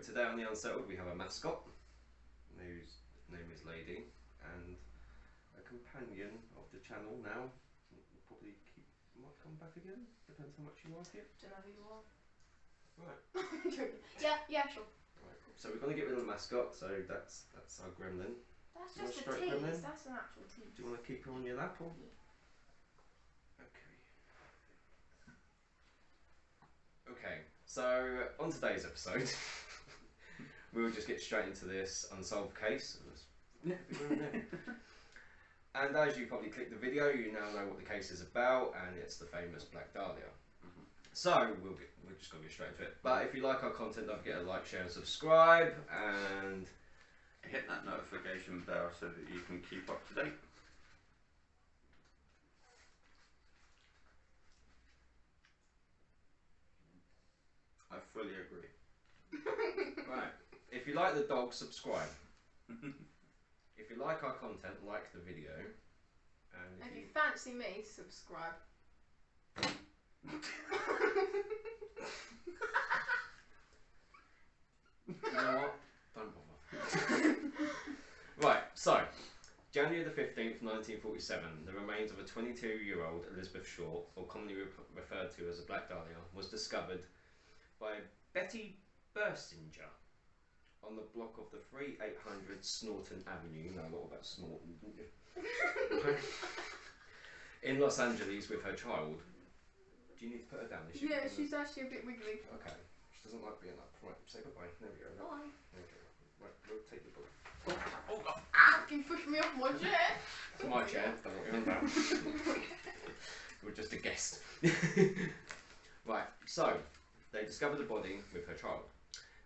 today on the Unsettled we have a mascot whose name is Lady, and a companion of the channel now. Will probably might come back again, depends how much you like it. Don't know who you are. Right. yeah, sure. Right. So we're going to get rid of the mascot, so that's our gremlin. That's just a tease, that's an actual tease. Do you want to keep her on your lap or? Yeah. Okay, so on today's episode, we'll just get straight into this unsolved case. And as you probably clicked the video, you now know what the case is about, and it's the famous Black Dahlia. So we're just going to get straight into it. But if you like our content, don't forget to like, share and subscribe, and hit that notification bell so that you can keep up to date. I fully agree. Right, if you like the dog, subscribe. If you like our content, like the video. And if you fancy me, subscribe. You know what? Don't bother. Right, so January the 15th, 1947, the remains of a 22-year-old Elizabeth Short, or commonly referred to as a Black Dahlia, was discovered by Betty Bursinger on the block of the 3800 Snorton Avenue. You know a lot about Snorton, didn't you? In Los Angeles with her child. Do you need to put her down? Yeah, she's actually a bit wiggly. Okay. She doesn't like being up. Right, say goodbye. There we go. Bye. There we go. Right, we'll take your book. Oh, ah, you pushed me off my chair. It's my chair. Don't know what you're on about. You're just a guest. Right, so they discovered the body with her child.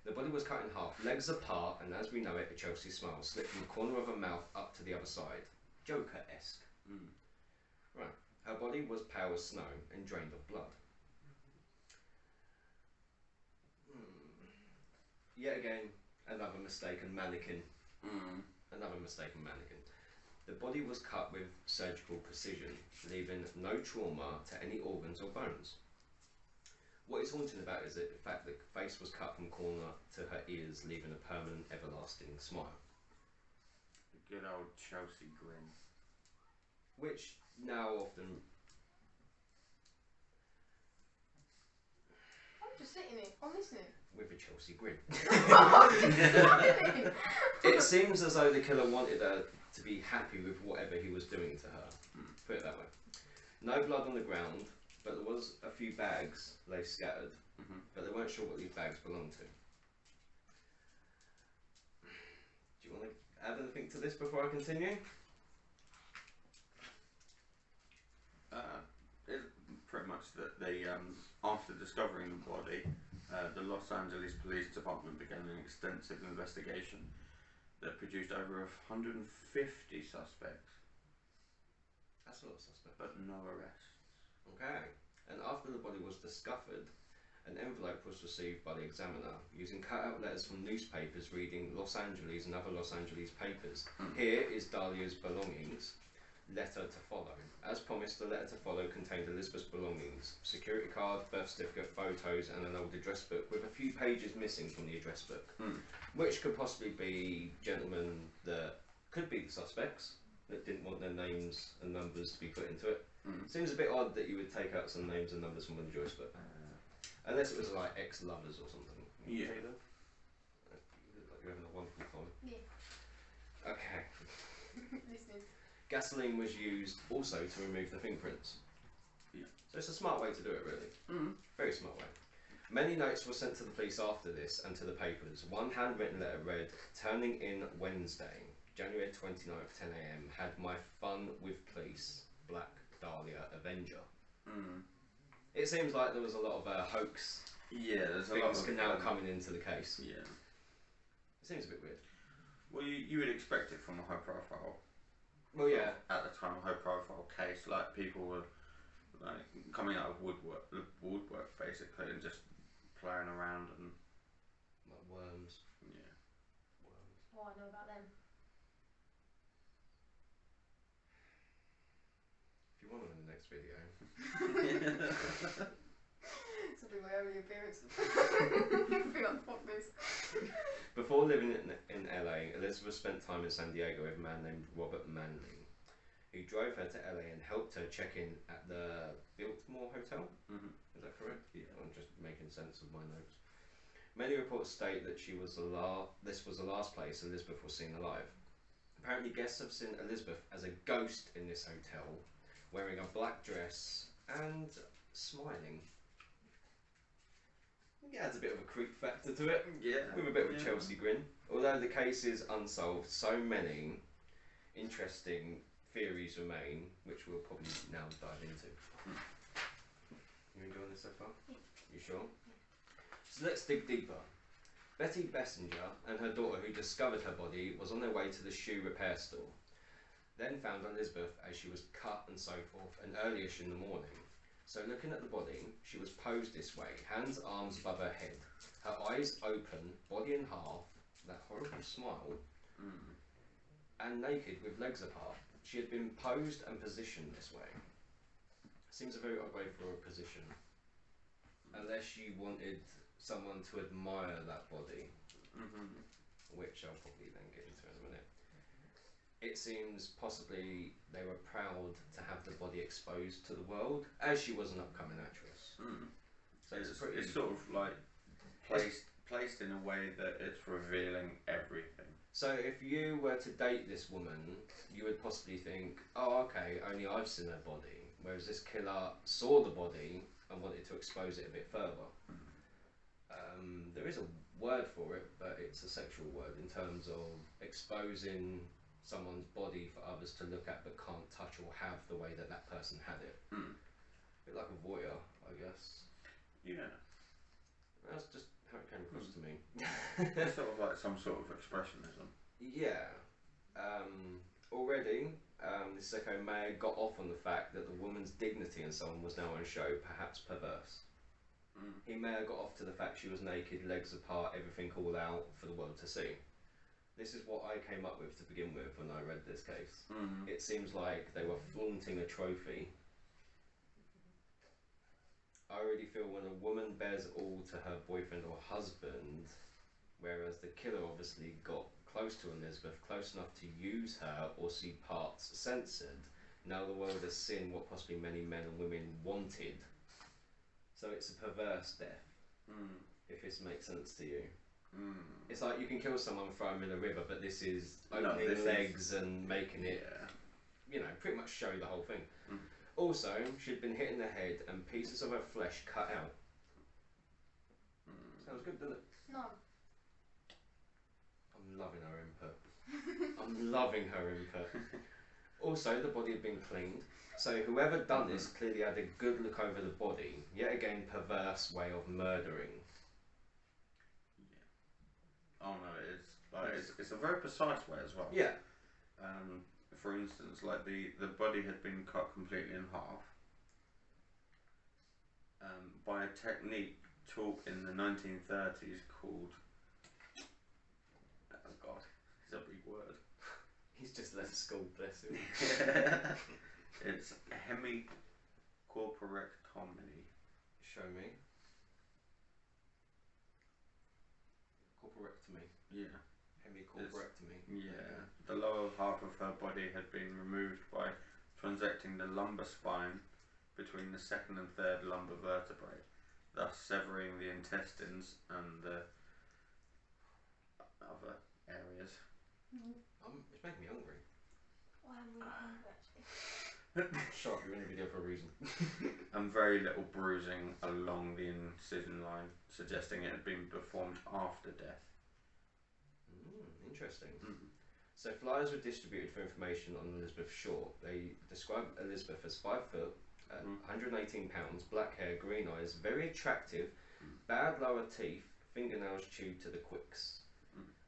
The body was cut in half, legs apart, and as we know it, a Chelsea smile slipped from the corner of her mouth up to the other side. Joker-esque. Right. Her body was pale as snow and drained of blood. Yet again, another mistaken mannequin. Another mistaken mannequin. The body was cut with surgical precision, leaving no trauma to any organs or bones. What is haunting about is that the fact that the face was cut from corner to her ears, leaving a permanent, everlasting smile. The good old Chelsea grin. Which now often... I'm just sitting here, I'm listening. With a Chelsea grin. It seems as though the killer wanted her to be happy with whatever he was doing to her. Put it that way. No blood on the ground, but there was a few bags lay scattered, but they weren't sure what these bags belonged to. Do you want to add anything to this before I continue? It's pretty much that they, after discovering the body, the Los Angeles Police Department began an extensive investigation that produced over 150 suspects. That's a lot of suspects. But no arrests. Okay. And after the body was discovered, an envelope was received by the examiner using cut-out letters from newspapers reading Los Angeles and other Los Angeles papers. Here is Dahlia's belongings. Letter to follow. As promised, the letter to follow contained Elizabeth's belongings, security card, birth certificate, photos, and an old address book with a few pages missing from the address book, which could possibly be gentlemen that could be the suspects that didn't want their names and numbers to be put into it. Seems a bit odd that you would take out some names and numbers from an address book, unless it was like ex-lovers or something. Yeah. You look like you're having a wonderful time. Yeah. Okay. Listening. Gasoline was used also to remove the fingerprints. Yeah. So it's a smart way to do it, really. Very smart way. Many notes were sent to the police after this and to the papers. One handwritten letter read, "Turning in Wednesday, January 29th, 10 AM. Had my fun with police. Black Dahlia Avenger." It seems like there was a lot of hoax. Yeah, there's a lot things of now coming into the case. Yeah. It seems a bit weird. Well, you would expect it from a high profile. Well, yeah. At the time, a high profile case, like people were like coming out of woodwork basically, and just playing around and Like worms. yeah. Worms. Oh, I know about them. If you want them in the next video. This will be my only appearance. I feel like fuck this. Before living in LA, Elizabeth spent time in San Diego with a man named Robert Manley, who drove her to LA and helped her check in at the Biltmore Hotel. Mm-hmm. Is that correct? Yeah. I'm just making sense of my notes. Many reports state that this was the last place Elizabeth was seen alive. Apparently, guests have seen Elizabeth as a ghost in this hotel, wearing a black dress and smiling. It adds a bit of a creep factor to it, Yeah. with a bit of a Chelsea grin. Although the case is unsolved, so many interesting theories remain, which we'll probably now dive into. You enjoying this so far? You sure? So let's dig deeper. Betty Bessinger and her daughter, who discovered her body, was on their way to the shoe repair store. Then found Elizabeth as she was cut and so forth, and earlyish in the morning. So looking at the body, she was posed this way, hands, arms above her head, her eyes open, body in half, that horrible smile, and naked with legs apart. She had been posed and positioned this way. Seems a very odd way for a position. Unless you wanted someone to admire that body, which I'll probably then get into in a minute. It seems possibly they were proud to have the body exposed to the world, as she was an upcoming actress. So it's sort of like placed in a way that it's revealing everything. So if you were to date this woman, you would possibly think, oh okay, only I've seen her body, whereas this killer saw the body and wanted to expose it a bit further. There is a word for it, but it's a sexual word in terms of exposing someone's body for others to look at but can't touch or have the way that that person had it. A bit like a voyeur, I guess. Yeah. That's just how it came across to me. It's sort of like some sort of expressionism. Yeah. Already, the sicko may have got off on the fact that the woman's dignity and so on was now on show, perhaps perverse. He may have got off to the fact she was naked, legs apart, everything all out for the world to see. This is what I came up with to begin with when I read this case. It seems like they were flaunting a trophy. I already feel when a woman bears all to her boyfriend or husband, whereas the killer obviously got close to Elizabeth, close enough to use her or see parts censored, now the world has seen what possibly many men and women wanted. So it's a perverse death, if this makes sense to you. It's like you can kill someone, throw them in a river, but this is opening legs and making it, you know, pretty much show the whole thing. Also, she'd been hit in the head and pieces of her flesh cut out. Sounds good, doesn't it? No. I'm loving her input. I'm loving her input. Also, the body had been cleaned, so whoever done this clearly had a good look over the body. Yet again, perverse way of murdering. Oh no, it's a very precise way as well. Yeah. For instance, like the body had been cut completely in half by a technique taught in the 1930s called, oh god, it's a big word. He's just left school, bless him. It's hemicorporectomy. Show me. Corporectomy. Yeah. Hemicorporectomy. Yeah. The lower half of her body had been removed by transecting the lumbar spine between the second and third lumbar vertebrae, thus severing the intestines and the other areas. It's making me hungry. Oh, I'm really hungry actually. Shut up, you're in a video for a reason. And very little bruising along the incision line, suggesting it had been performed after death. Interesting. So flyers were distributed for information on Elizabeth Shaw. They described Elizabeth as 5 foot, 118 pounds, black hair, green eyes, very attractive, bad lower teeth, fingernails chewed to the quicks.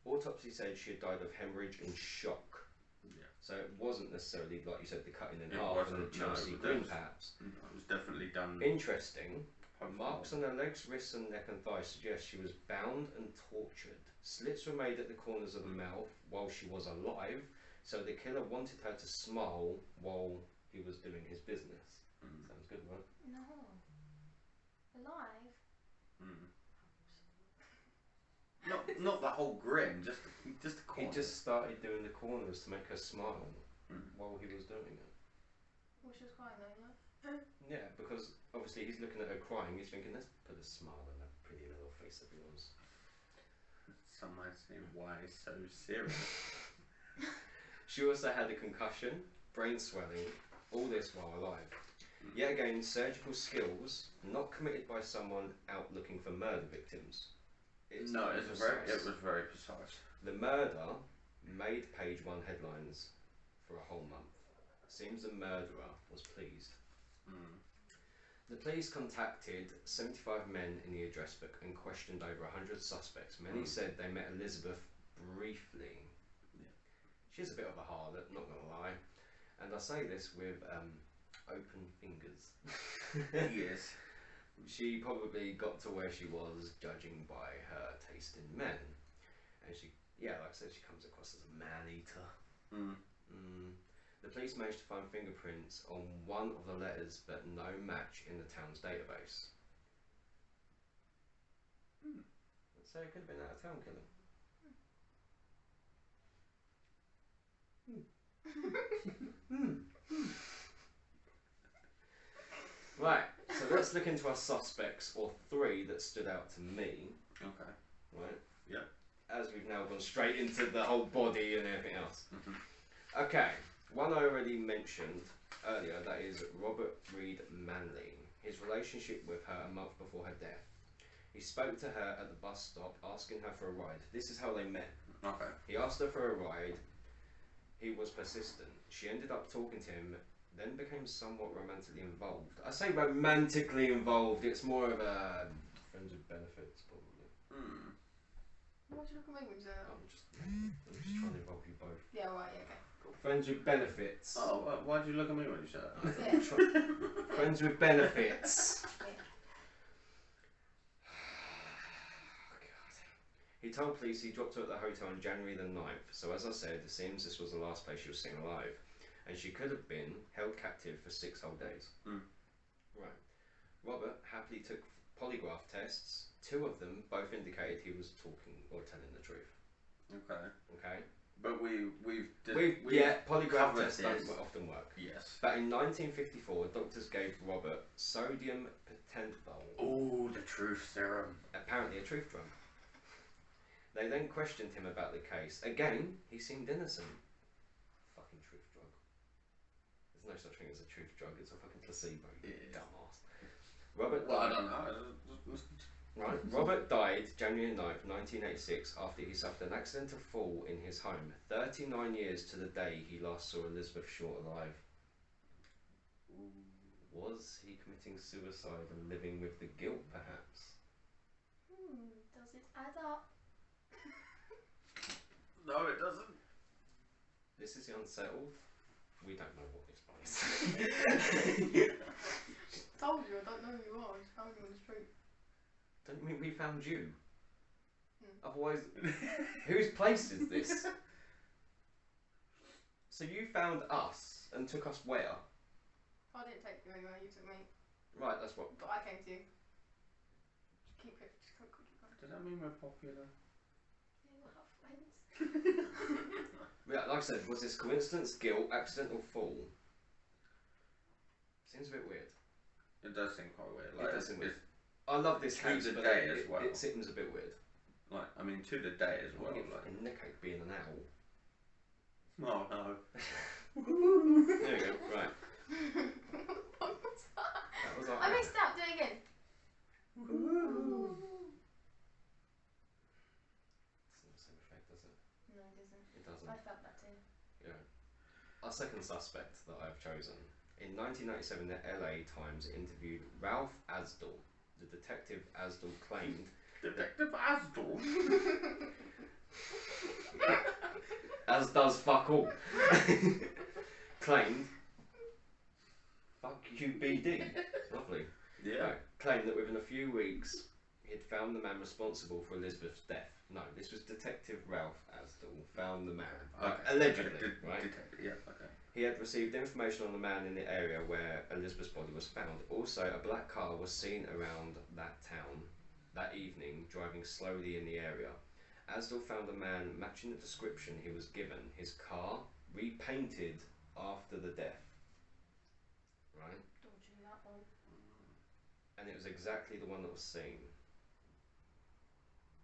Autopsy said she had died of hemorrhage and shock. Yeah. So it wasn't necessarily, like you said, the cutting in It half and the wasn't, Chelsea no, green perhaps. It was definitely done. Interesting. Hopefully. Marks on her legs, wrists and neck and thighs suggest she was bound and tortured. Slits were made at the corners of the mouth while she was alive, so the killer wanted her to smile while he was doing his business. Sounds good, right? No. Alive? Not the whole grin, just the He corner. just started doing the corners to make her smile while he was doing it. Well, she was crying though, no? Yeah, because obviously he's looking at her crying, he's thinking, let's put a smile on that pretty little face of yours. Some might say, why so serious? She also had a concussion, brain swelling, all this while alive. Yet again, surgical skills not committed by someone out looking for murder victims. It was very precise. The murder made page 1 headlines for a whole month. Seems the murderer was pleased. The police contacted 75 men in the address book and questioned over 100 suspects. Many said they met Elizabeth briefly. Yeah. She's a bit of a harlot, not gonna lie. And I say this with open fingers. Yes. She probably got to where she was judging by her taste in men. And she, like I said, she comes across as a man-eater. The police managed to find fingerprints on one of the letters, but no match in the town's database. So it could have been out of town killing. Right, so let's look into our suspects, or 3 that stood out to me. Okay. Right? Yep. As we've now gone straight into the whole body and everything else. Okay, one I already mentioned earlier, that is Robert Reed Manley. His relationship with her a month before her death. He spoke to her at the bus stop, asking her for a ride. This is how they met. Okay. He asked her for a ride. He was persistent. She ended up talking to him, then became somewhat romantically involved. I say romantically involved, it's more of a friends with benefits, probably. Why'd you look at me when you said that? I'm just trying to involve you both. Yeah, right, yeah, okay. Friends with benefits. Oh, why'd you look at me when you said that? Yeah. Friends with benefits. He told police he dropped her at the hotel on January the 9th, so as I said, it seems this was the last place she was seen alive, and she could have been held captive for 6 whole days. Right. Robert happily took polygraph tests. 2 of them both indicated he was talking or telling the truth. Okay. Okay? But we've polygraph covered tests don't often work. Yes. But in 1954, doctors gave Robert sodium pentothal. Oh, the truth serum. Apparently a truth drug. They then questioned him about the case. Again, he seemed innocent. Fucking truth drug. There's no such thing as a truth drug, it's a fucking placebo, you dumbass. Robert died. I don't know. Right. Robert died January 9th, 1986, after he suffered an accidental fall in his home. 39 years to the day he last saw Elizabeth Short alive. Was he committing suicide and living with the guilt, perhaps? Does it add up? No, it doesn't. This is the Unsettled. We don't know what this place. Told you, I don't know who you are. I just found you on the street. Don't you mean we found you? Otherwise, whose place is this? So you found us and took us where? I didn't take you anywhere, you took me. Right, that's what. But I came to you. Just keep it, just keep going. Does that mean we're popular? Yeah, we'll have friends. Yeah, like I said, was this coincidence, guilt, accidental fall? Seems a bit weird. It does seem quite weird. It does seem weird. I love this to house, the but day it as well. It seems a bit weird. Like, I mean, to the day as well. Well, Like, fucking neckache being an owl. oh no. There we go. Right. What was that? That was our. I missed out, do it again. Doesn't have the same effect, does it? No, it doesn't. It doesn't. I felt that too. Yeah. Our second suspect that I've chosen. In 1997, the LA Times interviewed Ralph Asdal. The detective Asdal claimed. Detective Asdal? As does fuck all. Claimed. Fuck you, BD. Lovely. Yeah. Right. Claimed that within a few weeks he'd found the man responsible for Elizabeth's death. No, this was Detective Ralph Asdal found the man. Okay. Allegedly, right? Detective, yeah, okay. He had received information on the man in the area where Elizabeth's body was found. Also, a black car was seen around that town that evening, driving slowly in the area. Asdell found a man matching the description he was given. His car repainted after the death. Right? Dodgy that one. And it was exactly the one that was seen.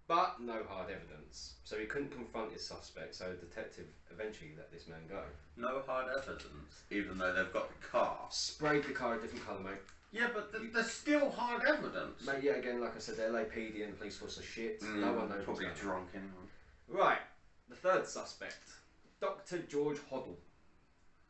But no hard evidence. So he couldn't confront his suspect, so the detective eventually let this man go. No hard evidence, even though they've got the car. Sprayed the car a different colour, mate. Yeah, but there's still hard evidence. Mate, yet again, like I said, the LAPD and the police force are shit. No one knows what's Probably going on. drunk anyway. Right, the third suspect, Dr. George Hoddle.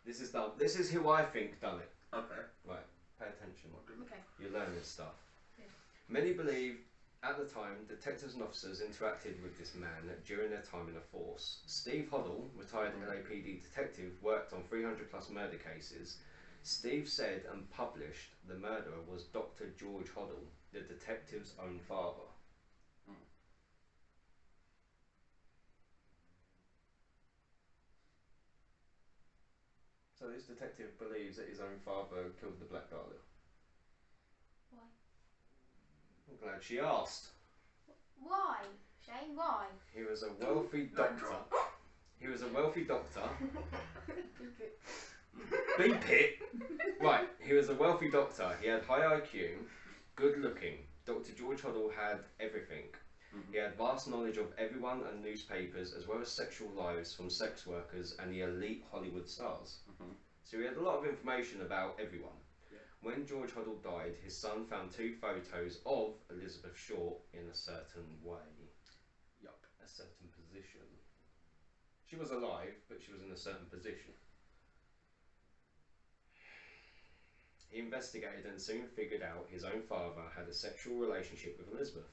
This is who I think done it. Okay. Right, pay attention. Okay. You're learning stuff. Yeah. Many believe at the time detectives and officers interacted with this man during their time in the force. Steve Hoddle, retired LAPD detective, worked on 300 plus murder cases. Steve said and published the murderer was Dr. George Hoddle, the detective's own father. So this detective believes that his own father killed the Black Dahlia. Why? I'm glad she asked. Why? Shane, why? He was a wealthy doctor. He was a wealthy doctor. Beep it! Right, he was a wealthy doctor. He had high IQ, good looking. Dr. George Hoddle had everything. He had vast knowledge of everyone and newspapers, as well as sexual lives from sex workers and the elite Hollywood stars. So he had a lot of information about everyone. Yeah. When George Hoddle died, his son found 2 photos of Elizabeth Short in a certain way. Yup. A certain position. She was alive, but she was in a certain position. He investigated and soon figured out his own father had a sexual relationship with Elizabeth.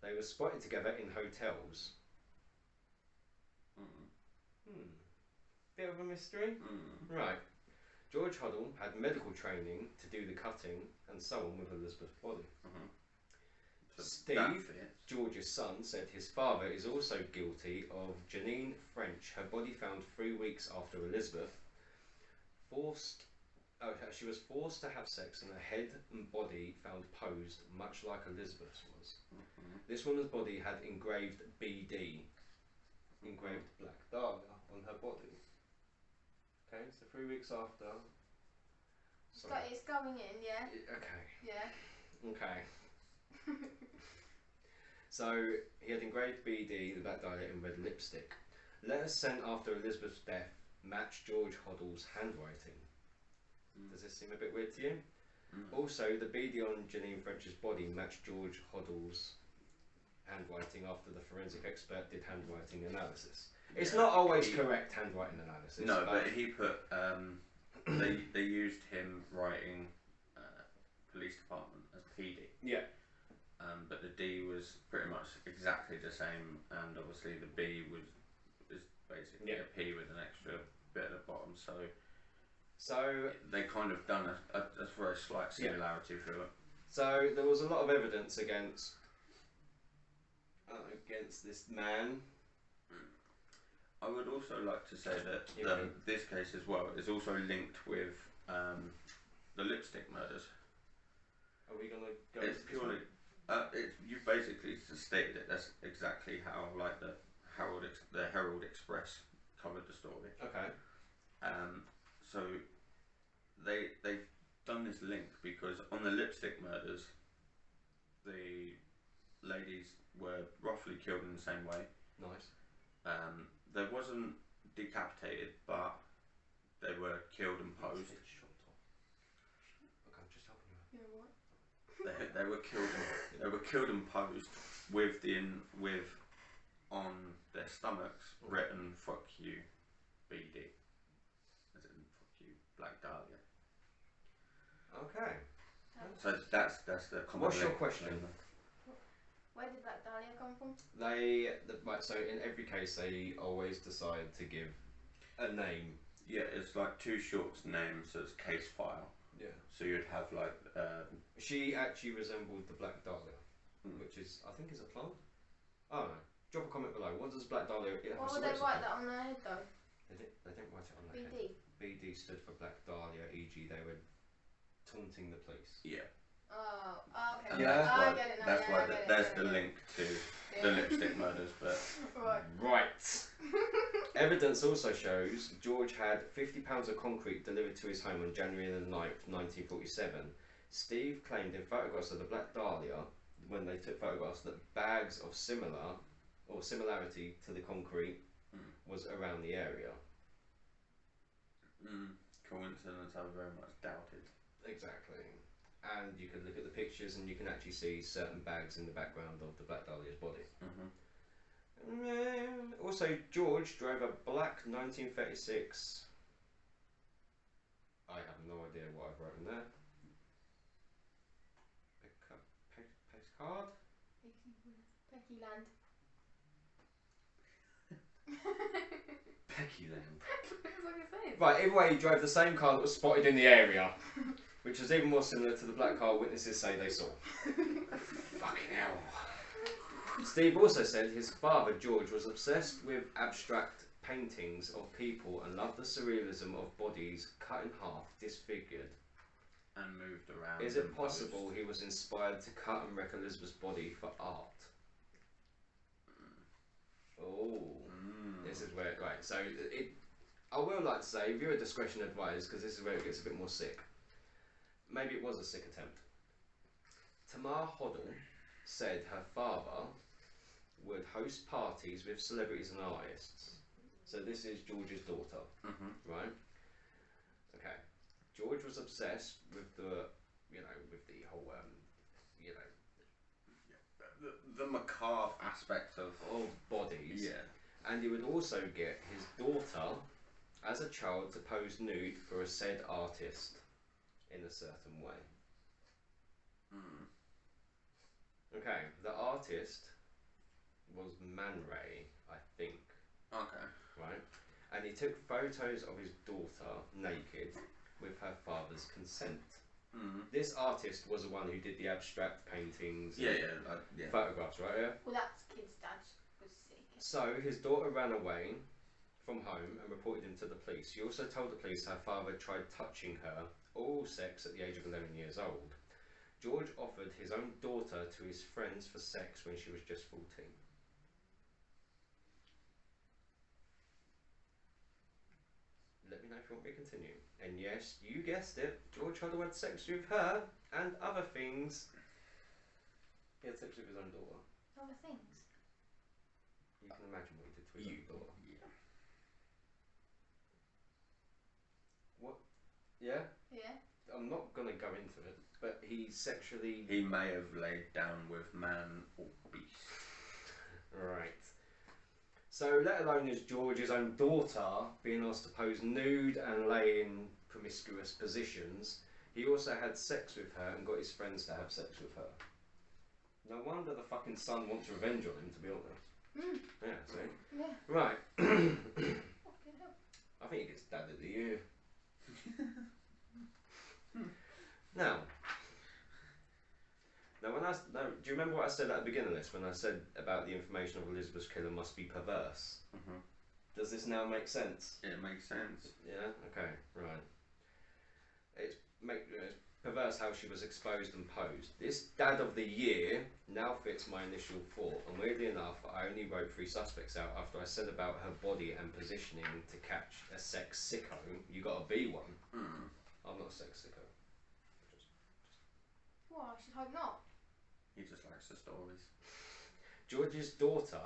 They were spotted together in hotels. Bit of a mystery? Right. George Hoddle had medical training to do the cutting and so on with Elizabeth's body. So Steve, George's son, said his father is also guilty of Janine French, her body found 3 weeks after Elizabeth. She was forced to have sex and her head and body found posed much like Elizabeth's was. This woman's body had engraved BD, engraved Black Dahlia, on her body. Okay, so 3 weeks after. It's going in, yeah? Okay. Yeah. Okay. So he had engraved BD, the Black Dahlia, in red lipstick. Letters sent after Elizabeth's death matched George Hoddle's handwriting. Does this seem a bit weird to you? Also, the BD on Janine French's body matched George Hoddle's handwriting after the forensic expert did handwriting analysis. It's not always correct handwriting analysis. No, but he put they used him writing police department as PD. Yeah. But the D was pretty much exactly the same, and obviously the B is basically a P with an extra bit at the bottom. So they kind of done a very slight similarity through it. So there was a lot of evidence against this man. I would also like to say that this case as well is also linked with the lipstick murders. Are we gonna go? It's purely. You basically stated it. That's exactly how, like, the Herald Express covered the story. Okay. So they've done this link because on the lipstick murders, the ladies were roughly killed in the same way. Nice. They wasn't decapitated, but they were killed and posed. Look, I'm just helping you. You know what? They were killed. They were killed and posed with on their stomachs written "Fuck you, BD," as in "Fuck you, Black Dahlia." Okay. So that's the common. What's your link. question? Where did Black Dahlia come from? So in every case they always decide to give a name. Yeah, it's like 2 short names as case file. Yeah. So you'd have like. She actually resembled the Black Dahlia, which is, I think, is a plant. I don't know. Drop a comment below. What does Black Dahlia? Why would they write that on their head though? They didn't write it on their BD. head. BD stood for Black Dahlia, e.g. they were taunting the police. Yeah. Oh, okay. And Yeah. that's why, I get it now. that's Yeah, why I get it, there's I the get it. link to the lipstick murders, but Right. Evidence also shows George had 50 pounds of concrete delivered to his home on January the 9th, 1947. Steve claimed in photographs of the Black Dahlia, when they took photographs, that bags of similarity to the concrete was around the area. Coincidence, I very much doubted. Exactly. And you can look at the pictures and you can actually see certain bags in the background of the Black Dahlia's body. Also, George drove a black 1936. I have no idea what I've written there. Card? Pecky Land. Pecky Land. That's what it says. Right, either way, he drove the same car that was spotted in the area, which was even more similar to the black car witnesses say they saw. Fucking hell. Steve also said his father, George, was obsessed with abstract paintings of people and loved the surrealism of bodies cut in half, disfigured. And moved around. Is it possible he was inspired to cut and wreck Elizabeth's body for art? Oh, this is where, right, so I will like to say, viewer discretion advised, because this is where it gets a bit more sick. Maybe it was a sick attempt. Tamar Hoddle said her father would host parties with celebrities and artists. So this is George's daughter, right? Okay. George was obsessed with the, with the whole, the macabre aspect of bodies. Yeah. And he would also get his daughter, as a child, to pose nude for a said artist in a certain way. Okay, the artist was Man Ray, I think. Okay. Right? And he took photos of his daughter naked with her father's consent. This artist was the one who did the abstract paintings and photographs, right? Yeah? Well, that's kid's dad was sick. So his daughter ran away from home and reported him to the police. She also told the police her father tried touching her, oral sex, at the age of 11 years old. George offered his own daughter to his friends for sex when she was just 14. Let me know if you want me to continue. And yes, you guessed it, George Hoddle had sex with her and other things. He had sex with his own daughter. Other things. You can imagine what he did to his own daughter. Yeah. What? Yeah? Yeah. I'm not going to go into it, but he sexually... He may have laid down with man or beast. Right. So, let alone is George's own daughter being asked to pose nude and lay in promiscuous positions, he also had sex with her and got his friends to have sex with her. No wonder the fucking son wants revenge on him, to be honest. Yeah, see? Yeah. Right. Fucking hell. I think he gets Dad of the Year. Now, do you remember what I said at the beginning of this when I said about the information of Elizabeth's killer must be perverse? Does this now make sense? It makes sense. Yeah. Okay. Right. It's perverse how she was exposed and posed. This Dad of the Year now fits my initial thought, and weirdly enough, I only wrote 3 suspects out after I said about her body and positioning to catch a sex sicko. You gotta be one. I'm not a sex sicko. Well, I should hope not. He just likes the stories. George's daughter.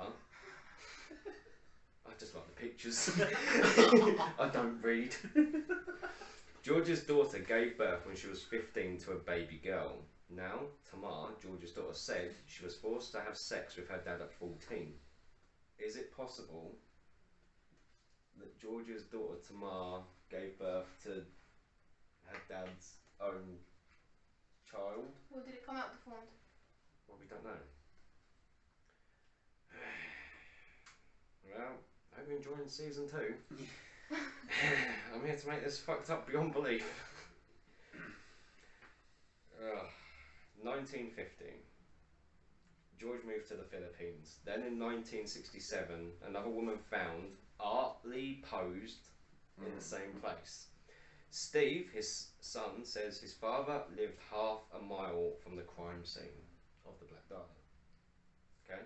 I just like the pictures. I don't read. George's daughter gave birth when she was 15 to a baby girl. Now, Tamar, George's daughter, said she was forced to have sex with her dad at 14. Is it possible that George's daughter, Tamar, gave birth to her dad's own child? Or did it come out deformed? Well, we don't know. Well, I hope you're enjoying season 2. I'm here to make this fucked up beyond belief. 1950. George moved to the Philippines. Then in 1967, another woman found, artfully posed in the same place. Steve, his son, says his father lived half a mile from the crime scene of the Black Dahlia. Okay?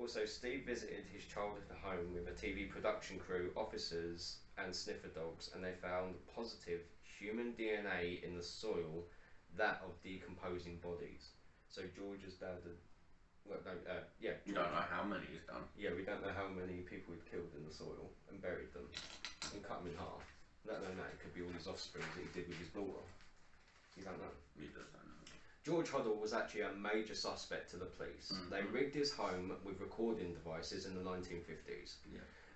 Also, Steve visited his childhood home with a TV production crew, officers, and sniffer dogs, and they found positive human DNA in the soil, that of decomposing bodies. So George's dad had, well, no, yeah, You don't know how many he's done. yeah, we don't know how many people he'd killed in the soil and buried them and cut them in half. Let alone that, it could be all his offspring that he did with his daughter. You don't know. You just don't know. George Hoddle was actually a major suspect to the police. They rigged his home with recording devices in the 1950s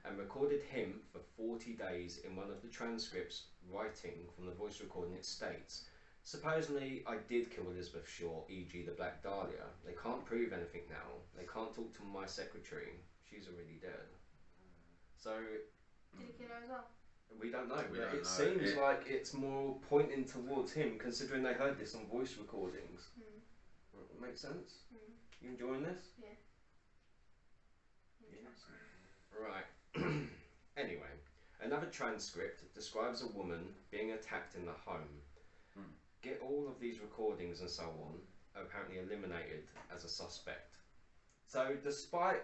and recorded him for 40 days. In one of the transcripts, writing from the voice recording, it states, "Supposedly I did kill Elizabeth Shaw, e.g. the Black Dahlia. They can't prove anything now. They can't talk to my secretary. She's already dead." So Did he kill her as well? we don't know. We But don't it know. seems like it's more pointing towards him, considering they heard this on voice recordings. Makes sense? You enjoying this? Yeah. Yeah. Interesting. Right. Anyway, another transcript describes a woman being attacked in the home. Get all of these recordings and so on, apparently eliminated as a suspect. So despite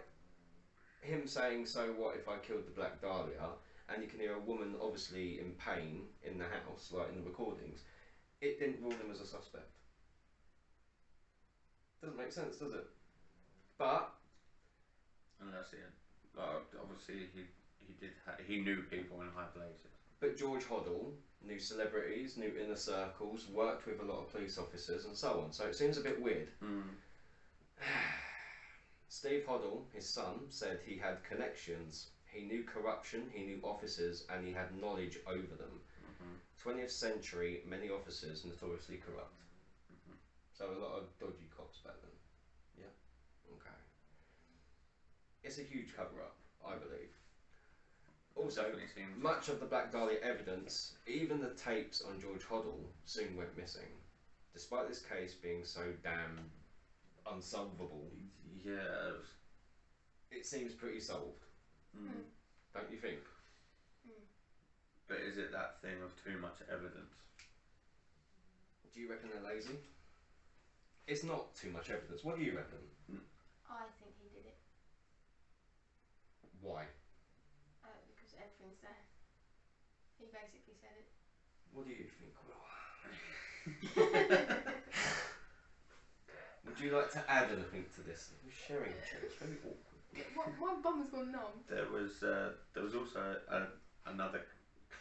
him saying, "So what if I killed the Black Dahlia," and you can hear a woman obviously in pain in the house, like in the recordings, it didn't rule him as a suspect. Doesn't make sense, does it? But Unless he had, obviously he knew people in high places. George Hoddle knew celebrities, knew inner circles, worked with a lot of police officers and so on. So it seems a bit weird. Steve Hoddle, his son, said he had connections. He knew corruption, he knew officers, and he had knowledge over them. 20th century, many officers notoriously corrupt. So a lot of dodgy cops back then. Yeah. Okay. It's a huge cover-up, I believe. Also, Definitely seems much of the Black Dahlia evidence, even the tapes on George Hoddle, soon went missing. Despite this case being so damn unsolvable, yeah. it seems pretty solved. Don't you think? But is it that thing of too much evidence? Do you reckon they're lazy? It's not too much evidence. What do you reckon? I think he did it. Why? Because everything's there. He basically said it. What do you think, Will? Would you like to add anything to this? We're sharing a chair. It's very awkward. My bum has gone numb. There was also another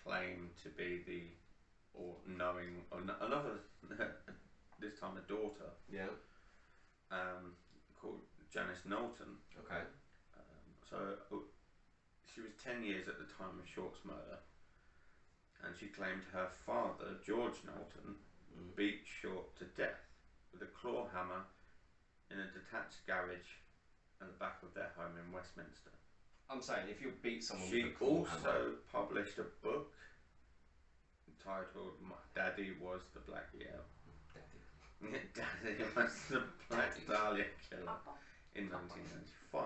claim to be another this time a daughter. Yeah. Called Janice Knowlton. Okay. So she was 10 years at the time of Short's murder, and she claimed her father, George Knowlton, beat Short to death with a claw hammer in a detached garage at the back of their home in Westminster. I'm saying, if you beat someone She with a claw also hammer, published a book entitled "Daddy Was the Black Daddy Was the Black Dahlia Killer" in 1995,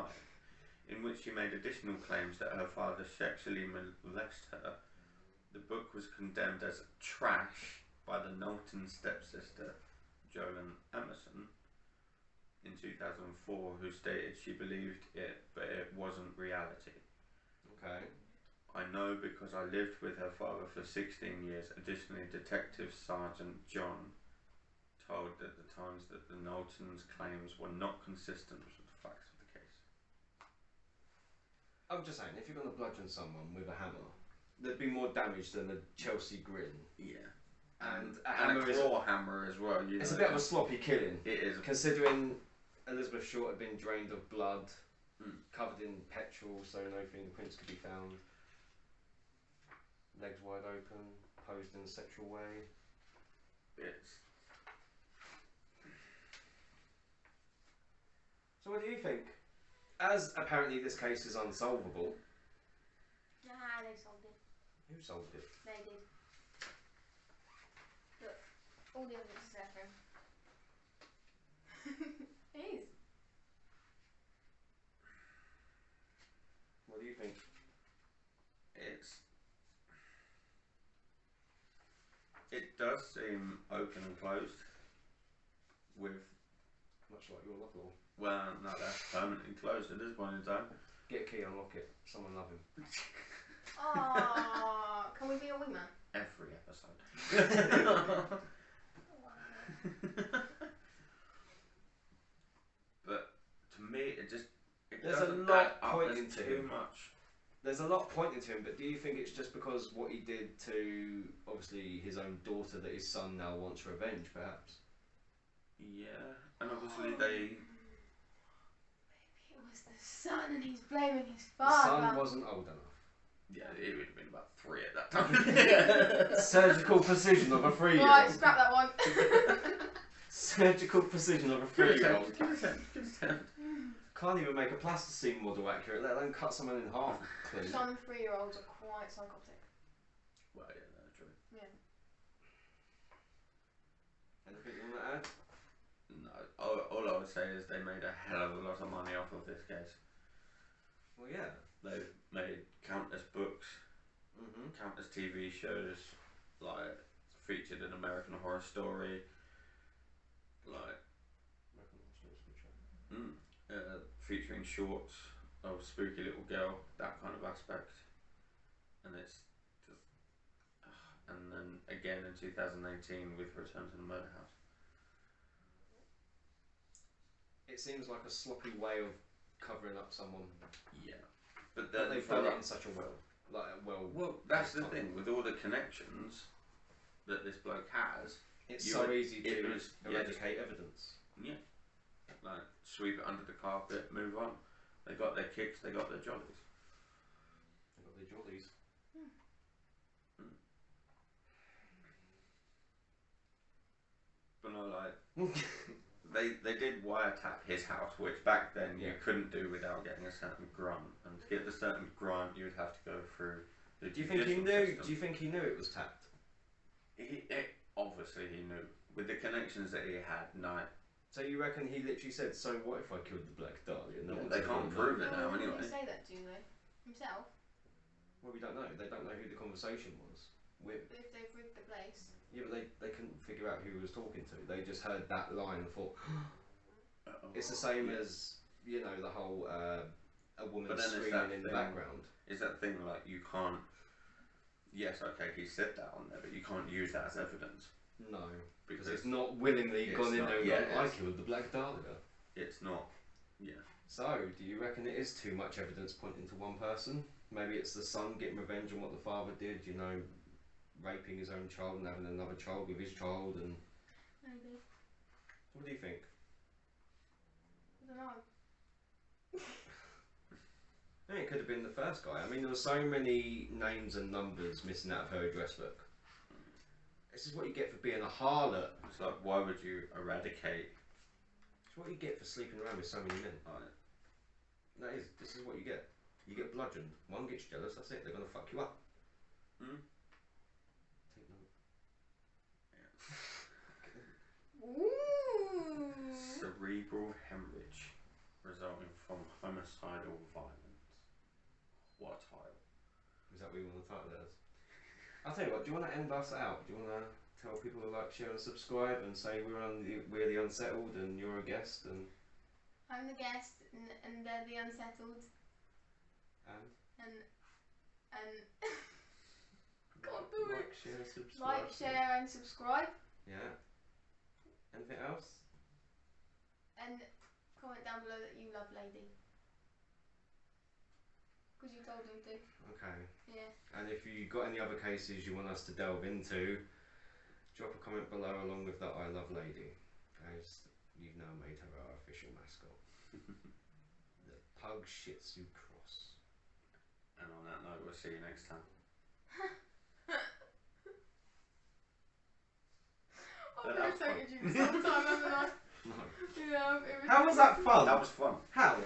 in which she made additional claims that her father sexually molested her. The book was condemned as trash by the Knowlton stepsister, Jolyn Emerson, in 2004, who stated she believed it, but it wasn't reality. okay. I know because I lived with her father for 16 years. Additionally, Detective Sergeant John told at the Times that the Knowltons' claims were not consistent with the facts of the case. I'm just saying, if you're going to bludgeon someone with a hammer, there'd be more damage than the Chelsea grin. Yeah. And And a claw hammer as well. It's a bit of a sloppy killing. It is. Considering Elizabeth Short had been drained of blood, covered in petrol, so no fingerprints could be found. Legs wide open, posed in a sexual way. It's. So what do you think? As apparently this case is unsolvable. Nah, they solved it. Who solved it? They did. Look, all the evidence is there for him. It is. What do you think? It does seem open and closed with Much like your love law. Well, no, that's permanently closed at this point in time. Get a key, unlock it. Someone love him. Oh, can we be a wingman? Every episode. But to me, it There's a doesn't lot add up. pointing There's to too him. much. There's a lot pointing to him, but do you think it's just because what he did to, obviously, his own daughter that his son now wants revenge, perhaps? Yeah, and obviously they. Maybe it was the son and he's blaming his The father. son wasn't old enough. Yeah, it would have been about 3 at that time. Surgical precision of a 3-year-old. Right, scrap that one. Surgical precision of a 3-year-old. Good attempt. Can't even make a plasticine model accurate, let alone cut someone in half clean. Some 3-year-olds are quite psychotic. Well, yeah, no, true. Yeah. Anything you want to add? No, all I would say is they made a hell of a lot of money off of this case. Well, yeah. They've made countless books, countless TV shows, like featured an American Horror Story, like featuring shorts of spooky little girl, that kind of aspect, and it's just, and then again in 2018 with Return to the Murder House. It seems like a sloppy way of covering up someone. Yeah, but But then they've done it in such a well. Well, that's the thing with all the connections that this bloke has. It's You so would- easy it to was- yeah, eradicate evidence. Yeah, like sweep it under the carpet, move on. They got their kicks, they got their jollies. They've got their jollies. But no, like they did wiretap his house, which back then you couldn't do without getting a certain grant, and to get the certain grant, you'd have to go through the Do you think he judicial knew? system. Do you think he knew it was tapped? Obviously he knew with the connections that he had. No, So you reckon he literally said, "So what if I killed the Black Dahlia?" No Yeah, one's they ever can't gonna prove know. it now Did anyway. he say that, do they? Himself? Well, we don't know. They don't know who the conversation was with. But if they've rigged the place. Yeah, but they couldn't figure out who he was talking to. They just heard that line and thought, it's the same as, you know, the whole a woman But then it's screaming that in the thing- background. Is that thing like you can't? Yes, okay, he said that on there, but you can't use that as evidence. No, because Because it's not willingly it's gone in not- there and yeah, gone, I it's- killed the Black Dahlia. It's not. Yeah. So, do you reckon it is too much evidence pointing to one person? Maybe it's the son getting revenge on what the father did, you know, raping his own child and having another child with his child, and Maybe. what do you think? I don't know. I think it could have been the first guy. I mean, there were so many names and numbers missing out of her address book. This is what you get for being a harlot. It's like, why would you eradicate? It's what you get for sleeping around with so many men. This is what you get. You get bludgeoned. One gets jealous, that's it, they're going to fuck you up. Hmm? Take note. Ooh. Cerebral hemorrhage resulting from homicidal violence. What a title. Is that what you want to title it as? I'll tell you what, do you want to end us out? Do you want to tell people to like, share and subscribe and say we're the Unsettled and you're a guest and... I'm the guest and they're the Unsettled. And Can't do it. Like, share, subscribe. Like, share and subscribe. Yeah. Anything else? And comment down below that you love Lady. Because you told him to. Okay. Yeah. And if you got any other cases you want us to delve into, drop a comment below along with that I love Lady. Guys, you've now made her our official mascot. The Pug Shih Tzu Cross. And on that note, we'll see you next time. I've irritated you this whole time, haven't I? No. Yeah, How was that fun? That was fun. How?